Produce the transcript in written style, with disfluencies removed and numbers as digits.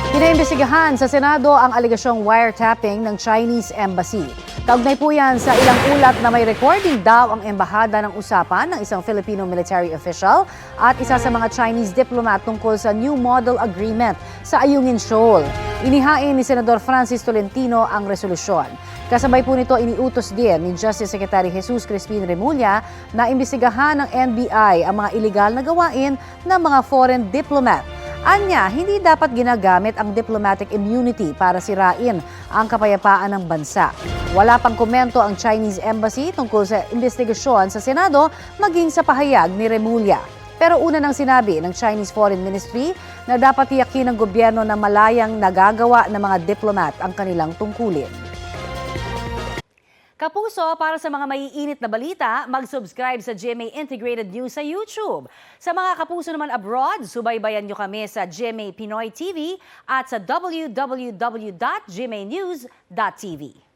Pinaimbestigahan sa Senado ang alegasyong wiretapping ng Chinese Embassy. Kaugnay po yan sa ilang ulat na may recording daw ang embahada ng usapan ng isang Filipino military official at isa sa mga Chinese diplomat tungkol sa New Model Agreement sa Ayungin Shoal. Inihain ni Senador Francis Tolentino ang resolusyon. Kasabay po nito iniutos din ni Justice Secretary Jesus Crispin Remulla na imbestigahan ng NBI ang mga iligal na gawain ng mga foreign diplomat. Anya, hindi dapat ginagamit ang diplomatic immunity para sirain ang kapayapaan ng bansa. Wala pang komento ang Chinese Embassy tungkol sa investigasyon sa Senado maging sa pahayag ni Remulla. Pero una nang sinabi ng Chinese Foreign Ministry na dapat tiyakin ng gobyerno na malayang nagagawa ng mga diplomat ang kanilang tungkulin. Kapuso, para sa mga maiinit na balita, mag-subscribe sa GMA Integrated News sa YouTube. Sa mga kapuso naman abroad, subaybayan nyo kami sa GMA Pinoy TV at sa www.gmanews.tv.